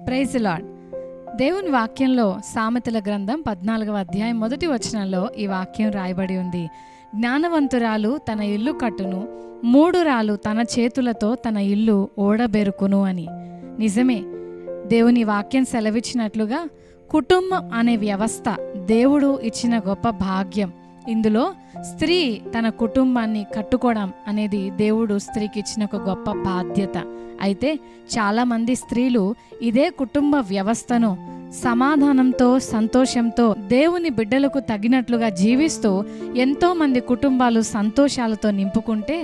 Praise the lord. దేవుని వాక్యంలో సామెతల గ్రంథం 14వ అధ్యాయం 1వ వచనంలో ఈ వాక్యం రాయబడి ఉంది. జ్ఞానవంతురాలు తన ఇల్లు కట్టును, మూఢురాలు తన చేతులతో తన ఇల్లు ఓడబెరుకును అని. నిజమే, దేవుని వాక్యం సెలవిచ్చినట్లుగా కుటుంబం అనే వ్యవస్థ దేవుడు ఇచ్చిన గొప్ప భాగ్యం. ఇందులో స్త్రీ తన కుటుంబాన్ని కట్టుకోవడం అనేది దేవుడు స్త్రీకి ఇచ్చిన ఒక గొప్ప బాధ్యత. అయితే చాలామంది స్త్రీలు ఇదే కుటుంబ వ్యవస్థను సమాధానంతో, సంతోషంతో, దేవుని బిడ్డలకు తగినట్లుగా జీవిస్తూ ఎంతో మంది కుటుంబాలు సంతోషాలతో నింపుకుంటే,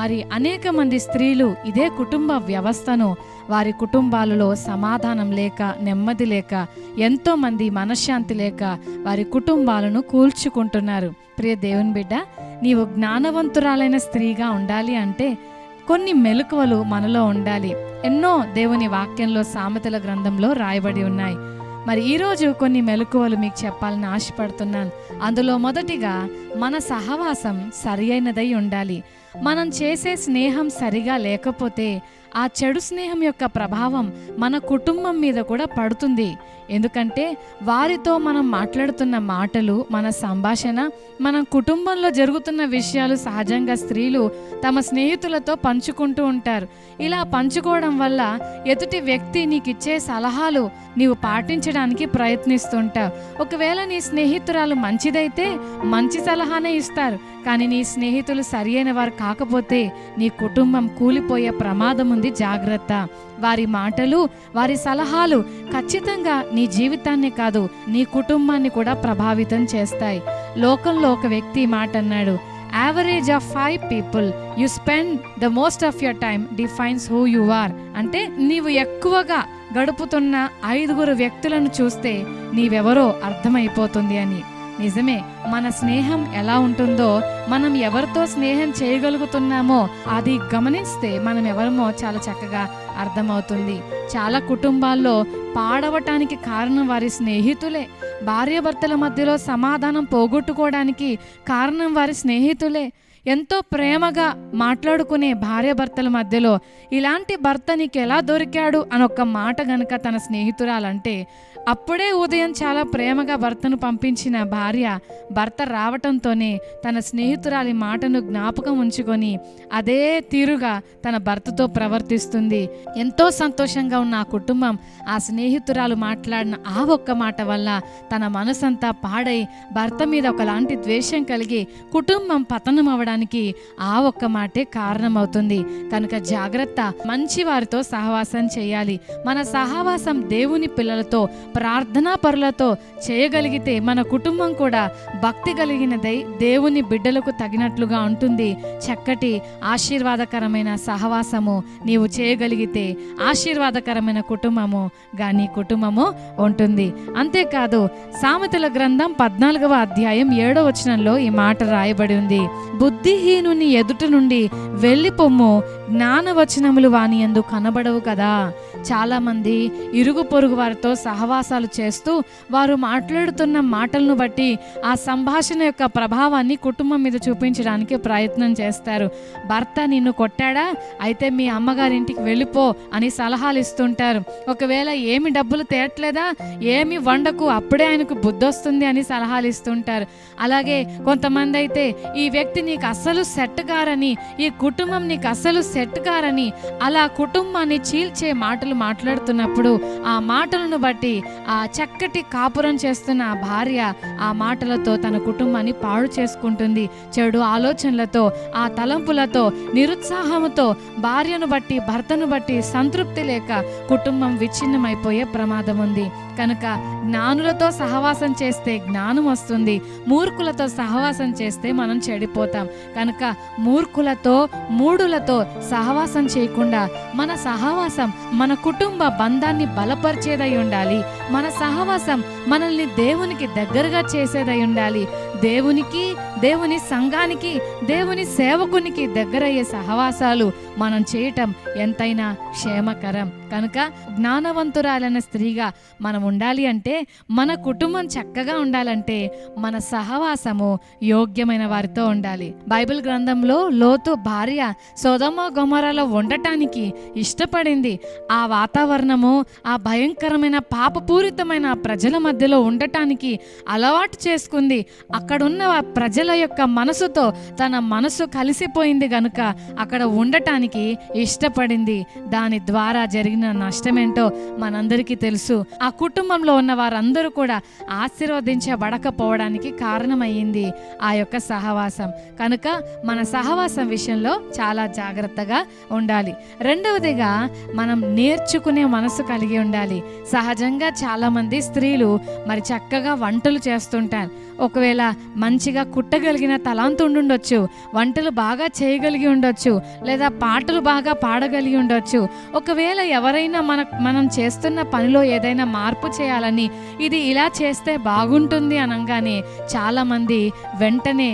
మరి అనేక మంది స్త్రీలు ఇదే కుటుంబ వ్యవస్థను వారి కుటుంబాలలో సమాధానం లేక, నెమ్మది లేక, ఎంతో మంది మనశ్శాంతి లేక వారి కుటుంబాలను కూల్చుకుంటున్నారు. ప్రియ దేవుని బిడ్డ, నీవు జ్ఞానవంతురాలైన స్త్రీగా ఉండాలి అంటే కొన్ని మెలకువలు మనలో ఉండాలి. ఎన్నో దేవుని వాక్యంలో సామెతల గ్రంథంలో రాయబడి ఉన్నాయి. మరి ఈరోజు కొన్ని మెలకువలు మీకు చెప్పాలని ఆశపడుతున్నాను. అందులో మొదటిగా, మన సహవాసం సరి అయినదై ఉండాలి. మనం చేసే స్నేహం సరిగా లేకపోతే ఆ చెడు స్నేహం యొక్క ప్రభావం మన కుటుంబం మీద కూడా పడుతుంది. ఎందుకంటే వారితో మనం మాట్లాడుతున్న మాటలు, మన సంభాషణ, మన కుటుంబంలో జరుగుతున్న విషయాలు సహజంగా స్త్రీలు తమ స్నేహితులతో పంచుకుంటూ ఉంటారు. ఇలా పంచుకోవడం వల్ల ఎదుటి వ్యక్తి నీకు ఇచ్చే సలహాలు నీవు పాటించడానికి ప్రయత్నిస్తుంటావు. ఒకవేళ నీ స్నేహితురాలు మంచిదైతే మంచి సలహానే ఇస్తారు, కానీ నీ స్నేహితులు సరి అయిన వారు కాకపోతే నీ కుటుంబం కూలిపోయే ప్రమాదం ఉంది. జాగ్రత్త. వారి మాటలు, వారి సలహాలు ఖచ్చితంగా నీ జీవితాన్ని కాదు, నీ కుటుంబాన్ని కూడా ప్రభావితం చేస్తాయి. లోకంలో ఒక వ్యక్తి మాట అన్నాడు, average of 5 people you spend the most of your time defines who you are. అంటే నీవు ఎక్కువగా గడుపుతున్న 5 వ్యక్తులను చూస్తే నీవెవరో అర్థమైపోతుంది అని. నిజమే, మన స్నేహం ఎలా ఉంటుందో, మనం ఎవరితో స్నేహం చేయగలుగుతున్నామో అది గమనిస్తే మనం ఎవరమో చాలా చక్కగా అర్థమవుతుంది. చాలా కుటుంబాల్లో పాడవటానికి కారణం వారి స్నేహితులే. భార్యాభర్తల మధ్యలో సమాధానం పోగొట్టుకోవడానికి కారణం వారి స్నేహితులే. ఎంతో ప్రేమగా మాట్లాడుకునే భార్యాభర్తల మధ్యలో ఇలాంటి భర్త నీకు ఎలా దొరికాడు అని ఒక మాట గనక తన స్నేహితురాలంటే, అప్పుడే ఉదయం చాలా ప్రేమగా భర్తను పంపించిన భార్య భర్త రావటంతోనే తన స్నేహితురాలి మాటను జ్ఞాపకం ఉంచుకొని అదే తీరుగా తన భర్తతో ప్రవర్తిస్తుంది. ఎంతో సంతోషంగా ఉన్న ఆ కుటుంబం ఆ స్నేహితురాలు మాట్లాడిన ఆ ఒక్క మాట వల్ల తన మనసంతా పాడై భర్త మీద ఒకలాంటి ద్వేషం కలిగి కుటుంబం పతనం అవడానికి ఆ ఒక్క మాటే కారణమవుతుంది. కనుక జాగ్రత్త, మంచి వారితో సహవాసం చేయాలి. మన సహవాసం దేవుని పిల్లలతో, ప్రార్థనా పరులతో చేయగలిగితే మన కుటుంబం కూడా భక్తి కలిగినదై దేవుని బిడ్డలకు తగినట్లుగా ఉంటుంది. చక్కటి ఆశీర్వాదకరమైన సహవాసము నీవు చేయగలిగితే ఆశీర్వాదకరమైన కుటుంబము నీ కుటుంబము ఉంటుంది. అంతేకాదు, సామెతల గ్రంథం 14వ అధ్యాయం 7వ వచనంలో ఈ మాట రాయబడి ఉంది, బుద్ధిహీనుని ఎదుట నుండి వెళ్ళిపొమ్ము, జ్ఞానవచనములు వాని యందు కనబడవు కదా. చాలా మంది ఇరుగు పొరుగు వారితో సహవాసాలు చేస్తూ వారు మాట్లాడుతున్న మాటలను బట్టి ఆ సంభాషణ యొక్క ప్రభావాన్ని కుటుంబం మీద చూపించడానికి ప్రయత్నం చేస్తారు. భర్త నిన్ను కొట్టాడా, అయితే మీ అమ్మగారింటికి వెళ్ళిపో అని సలహాలు ఇస్తుంటారు. ఒకవేళ ఏమి డబ్బులు తేయట్లేదా, ఏమి వండకు, అప్పుడే ఆయనకు బుద్ధి వస్తుంది అని సలహాలు ఇస్తుంటారు. అలాగే కొంతమంది అయితే ఈ వ్యక్తి నీకు అస్సలు సెట్ కారని, ఈ కుటుంబం నీకు అస్సలు సెట్ కారని అలా కుటుంబాన్ని చీల్చే మాటలు మాట్లాడుతున్నప్పుడు ఆ మాటలను బట్టి ఆ చక్కటి కాపురం చేస్తున్న ఆ భార్య ఆ మాటలతో తన కుటుంబాన్ని పాడు చేసుకుంటుంది. చెడు ఆలోచనలతో, ఆ తలంపులతో, నిరుత్సాహంతో భార్యను బట్టి, భర్తను బట్టి సంతృప్తి లేక కుటుంబం విచ్ఛిన్నమైపోయే ప్రమాదం ఉంది. కనుక జ్ఞానులతో సహవాసం చేస్తే జ్ఞానం వస్తుంది, మూర్ఖులతో సహవాసం చేస్తే మనం చెడిపోతాం. కనుక మూర్ఖులతో, మూఢులతో సహవాసం చేయకుండా మన సహవాసం మన కుటుంబ బంధాన్ని బలపరిచేదై ఉండాలి. మన సహవాసం మనల్ని దేవునికి దగ్గరగా చేసేదై ఉండాలి. దేవునికి, దేవుని సంఘానికి, దేవుని సేవకునికి దగ్గరయ్యే సహవాసాలు మనం చేయటం ఎంతైనా క్షేమకరం. కనుక జ్ఞానవంతురాలైన స్త్రీగా మనం ఉండాలి అంటే, మన కుటుంబం చక్కగా ఉండాలంటే మన సహవాసము యోగ్యమైన వారితో ఉండాలి. బైబిల్ గ్రంథంలో లోతు భార్య సొదొమ గొమొర్రాలో ఉండటానికి ఇష్టపడింది. ఆ వాతావరణము, ఆ భయంకరమైన పాపపూరితమైన ప్రజల మధ్యలో ఉండటానికి అలవాటు చేసుకుంది. అక్కడున్న ప్రజల యొక్క మనసుతో తన మనసు కలిసిపోయింది గనుక అక్కడ ఉండటానికి ఇష్టపడింది. దాని ద్వారా జరిగిన నష్టమేంటో మనందరికీ తెలుసు. ఆ కుటుంబంలో ఉన్న వారందరూ కూడా ఆశీర్వదించబడకపోవడానికి కారణమయ్యింది ఆ యొక్క సహవాసం. కనుక మన సహవాసం విషయంలో చాలా జాగ్రత్తగా ఉండాలి. రెండవదిగా మనం నేర్చుకునే మనసు కలిగి ఉండాలి. సహజంగా చాలామంది స్త్రీలు మరి చక్కగా వంటలు చేస్తుంటారు. ఒకవేళ మంచిగా కుట్టగలిగిన తలాంతు ఉండుండొచ్చు, వంటలు బాగా చేయగలిగి ఉండొచ్చు, లేదా పాటలు బాగా పాడగలిగి ఉండొచ్చు. ఒకవేళ ఎవరైనా మనం చేస్తున్న పనిలో ఏదైనా మార్పు చేయాలని, ఇది ఇలా చేస్తే బాగుంటుంది అనగానే చాలామంది వెంటనే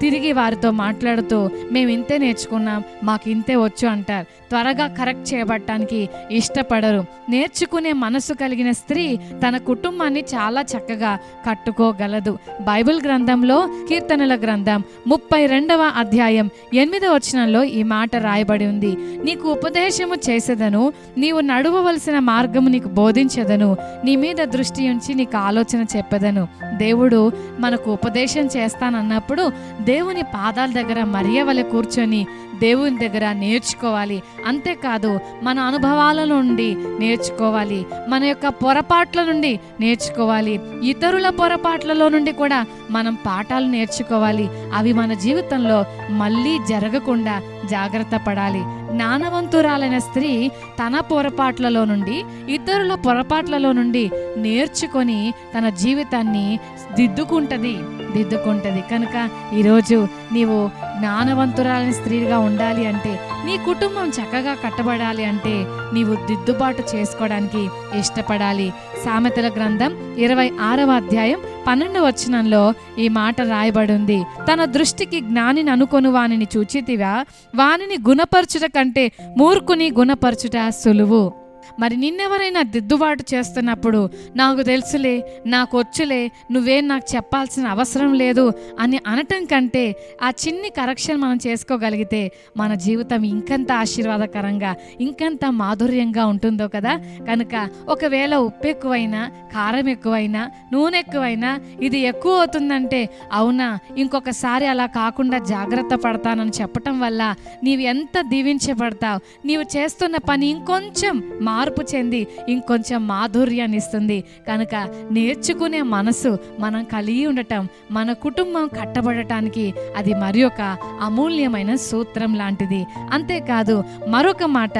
తిరిగి వారితో మాట్లాడుతూ మేము ఇంతే నేర్చుకున్నాం, మాకు ఇంతే వచ్చు అంటారు. త్వరగా కరెక్ట్ చేయబడటానికి ఇష్టపడరు. నేర్చుకునే మనసు కలిగిన స్త్రీ తన కుటుంబాన్ని చాలా చక్కగా కట్టుకోగలదు. బైబిల్ గ్రంథంలో కీర్తనల గ్రంథం 32వ అధ్యాయం 8వ వచనంలో ఈ మాట రాయబడి ఉంది. నీకు ఉపదేశము చేసేదను, నీవు నడవవలసిన మార్గము నీకు బోధించెదను, నీ మీద దృష్టి ఉంచి నీకు ఆలోచన చెప్పెదను. దేవుడు మనకు ఉపదేశం చేస్తానన్నప్పుడు దేవుని పాదాల దగ్గర మరియ వలె కూర్చొని దేవుని దగ్గర నేర్చుకోవాలి. అంతేకాదు మన అనుభవాల నుండి నేర్చుకోవాలి, మన యొక్క పొరపాట్ల నుండి నేర్చుకోవాలి, ఇతరుల పొరపాట్లలో నుండి కూడా మనం పాఠాలు నేర్చుకోవాలి. అవి మన జీవితంలో మళ్ళీ జరగకుండా జాగ్రత్త పడాలి. జ్ఞానవంతురాలైన స్త్రీ తన పొరపాట్లలో నుండి, ఇతరుల పొరపాట్లలో నుండి నేర్చుకొని తన జీవితాన్ని దిద్దుకుంటది. కనుక ఈరోజు నీవు జ్ఞానవంతురాలైన స్త్రీగా ఉండాలి అంటే, నీ కుటుంబం చక్కగా కట్టబడాలి అంటే నీవు దిద్దుబాటు చేసుకోవడానికి ఇష్టపడాలి. సామెతల గ్రంథం 26వ అధ్యాయం 12వ వచనంలో ఈ మాట రాయబడి ఉంది. తన దృష్టికి జ్ఞానిని అనుకొను వానిని చూచితివా, వానిని గుణపరచుట కంటే మూర్ఖుని గుణపరచుట సులువు. మరి నిన్నెవరైనా దిద్దుబాటు చేస్తున్నప్పుడు నాకు తెలుసులే, నాకు వచ్చులే, నువ్వేం నాకు చెప్పాల్సిన అవసరం లేదు అని అనటం కంటే ఆ చిన్ని కరెక్షన్ మనం చేసుకోగలిగితే మన జీవితం ఇంకంత ఆశీర్వాదకరంగా, ఇంకంత మాధుర్యంగా ఉంటుందో కదా. కనుక ఒకవేళ ఉప్పు ఎక్కువైనా, కారం ఎక్కువైనా, నూనె ఎక్కువైనా, ఇది ఎక్కువ అవుతుందంటే అవునా ఇంకొకసారి అలా కాకుండా జాగ్రత్త పడతానని చెప్పటం వల్ల నీవు ఎంత దీవించబడతావు. నీవు చేస్తున్న పని ఇంకొంచెం మార్పు చెంది ఇంకొంచెం మాధుర్యాన్ని ఇస్తుంది. కనుక నేర్చుకునే మనసు మనం కలిగి ఉండటం మన కుటుంబం కట్టబడటానికి అది మరి ఒక అమూల్యమైన సూత్రం లాంటిది. అంతేకాదు మరొక మాట,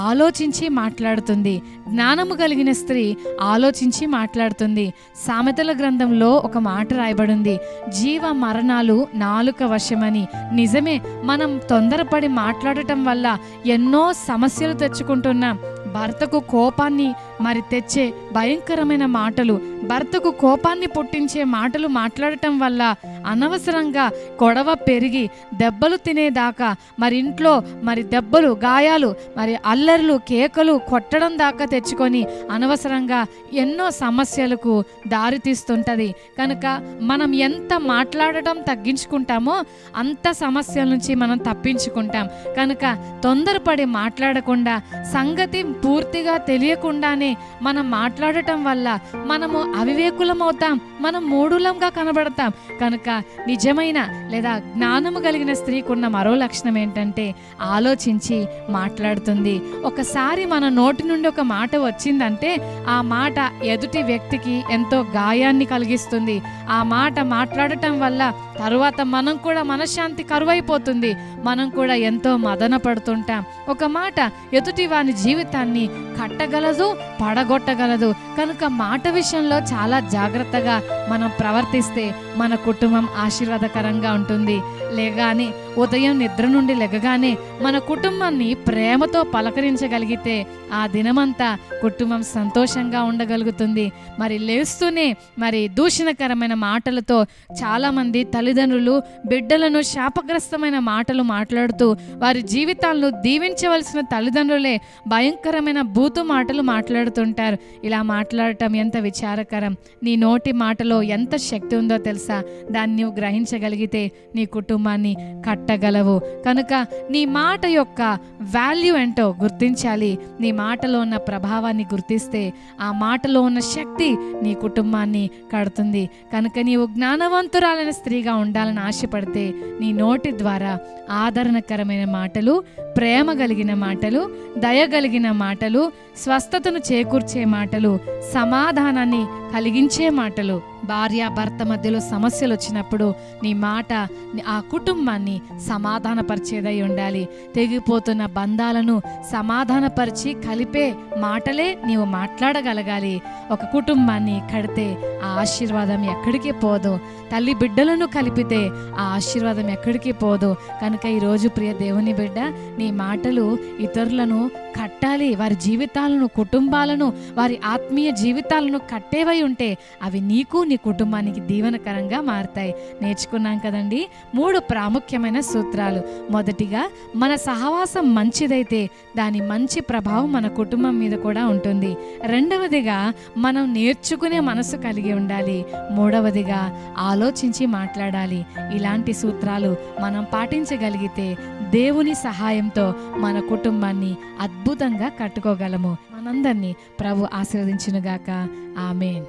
ఆలోచించి మాట్లాడుతుంది. జ్ఞానము కలిగిన స్త్రీ ఆలోచించి మాట్లాడుతుంది. సామెతల గ్రంథంలో ఒక మాట రాయబడింది, జీవ మరణాలు నాలుక వశమని. నిజమే, మనం తొందరపడి మాట్లాడటం వల్ల ఎన్నో సమస్యలు తెచ్చుకుంటున్నాం. భర్తకు కోపాన్ని మరి తెచ్చే భయంకరమైన మాటలు, భర్తకు కోపాన్ని పుట్టించే మాటలు మాట్లాడటం వల్ల అనవసరంగా గొడవ పెరిగి దెబ్బలు తినేదాకా, మరి ఇంట్లో మరి దెబ్బలు, గాయాలు, మరి అల్లర్లు, కేకలు, కొట్టడం దాకా తెచ్చుకొని అనవసరంగా ఎన్నో సమస్యలకు దారితీస్తుంటది. కనుక మనం ఎంత మాట్లాడటం తగ్గించుకుంటామో అంత సమస్యల నుంచి మనం తప్పించుకుంటాం. కనుక తొందరపడి మాట్లాడకుండా, సంగతి పూర్తిగా తెలియకుండానే మనం మాట్లాడటం వల్ల మనము అవివేకులం అవుతాం, మనం మూఢులంగా కనబడతాం. కనుక నిజమైన లేదా జ్ఞానము కలిగిన స్త్రీకున్న మరో లక్షణం ఏంటంటే ఆలోచించి మాట్లాడుతుంది. ఒకసారి మన నోటి నుండి ఒక మాట వచ్చిందంటే ఆ మాట ఎదుటి వ్యక్తికి ఎంతో గాయాన్ని కలిగిస్తుంది. ఆ మాట మాట్లాడటం వల్ల తరువాత మనం కూడా మనశ్శాంతి కరువైపోతుంది, మనం కూడా ఎంతో మదన పడుతుంటాం. ఒక మాట ఎదుటి వాని జీవితాన్ని కట్టగలదు, పడగొట్టగలదు. కనుక మాట విషయంలో చాలా జాగ్రత్తగా మనం ప్రవర్తిస్తే మన కుటుంబం ఆశీర్వాదకరంగా ఉంటుంది. లేగాని ఉదయం నిద్ర నుండి లెగగానే మన కుటుంబాన్ని ప్రేమతో పలకరించగలిగితే ఆ దినమంతా కుటుంబం సంతోషంగా ఉండగలుగుతుంది. మరి లేస్తూనే మరి దూషణకరమైన మాటలతో చాలామంది తల్లిదండ్రులు బిడ్డలను శాపగ్రస్తమైన మాటలు మాట్లాడుతూ వారి జీవితాలను దీవించవలసిన తల్లిదండ్రులే భయంకరమైన బూతు మాటలు మాట్లాడుతుంటారు. ఇలా మాట్లాడటం ఎంత విచారకరం. నీ నోటి మాటలో ఎంత శక్తి ఉందో తెలుసా? దాన్ని నువ్వు గ్రహించగలిగితే నీ కుటుంబాన్ని కట్టగలవు. కనుక నీ మాట యొక్క వాల్యూ ఏంటో గుర్తించాలి. నీ మాటలో ఉన్న ప్రభావాన్ని గుర్తిస్తే ఆ మాటలో ఉన్న శక్తి నీ కుటుంబాన్ని కడుతుంది. కనుక నీవు జ్ఞానవంతురాలైన స్త్రీగా ఉండాలని ఆశపడితే నీ నోటి ద్వారా ఆదరణకరమైన మాటలు, ప్రేమ కలిగిన మాటలు, దయ కలిగిన మాటలు, స్వస్థతను చేకూర్చే మాటలు, సమాధానాన్ని కలిగించే మాటలు, భార్యాభర్త మధ్యలో సమస్యలు వచ్చినప్పుడు నీ మాట ఆ కుటుంబాన్ని సమాధానపరిచేదై ఉండాలి. తెగిపోతున్న బంధాలను సమాధానపరిచి కలిపే మాటలే నీవు మాట్లాడగలగాలి. ఒక కుటుంబాన్ని కడితే ఆ ఆశీర్వాదం ఎక్కడికి పోదు. తల్లి బిడ్డలను కలిపితే ఆ ఆశీర్వాదం ఎక్కడికి పోదు. కనుక ఈరోజు ప్రియ దేవుని బిడ్డ, నీ మాటలు ఇతరులను కట్టాలి. వారి జీవితాలను, కుటుంబాలను, వారి ఆత్మీయ జీవితాలను కట్టేవై ఉంటే అవి నీకు, నీ కుటుంబానికి దీవెనకరంగా మారుతాయి. నేర్చుకున్నాం కదండి 3 ప్రాముఖ్యమైన సూత్రాలు. మొదటిగా, మన సహవాసం మంచిదైతే దాని మంచి ప్రభావం మన కుటుంబం మీద కూడా ఉంటుంది. రెండవదిగా, మనం నేర్చుకునే మనసు కలిగి ఉండాలి. మూడవదిగా, ఆలోచించి మాట్లాడాలి. ఇలాంటి సూత్రాలు మనం పాటించగలిగితే దేవుని సహాయంతో మన కుటుంబాన్ని అద్భుతంగా కట్టుకోగలము. మనందరినీ ప్రభు ఆశీర్వదించునుగాక. ఆమేన్.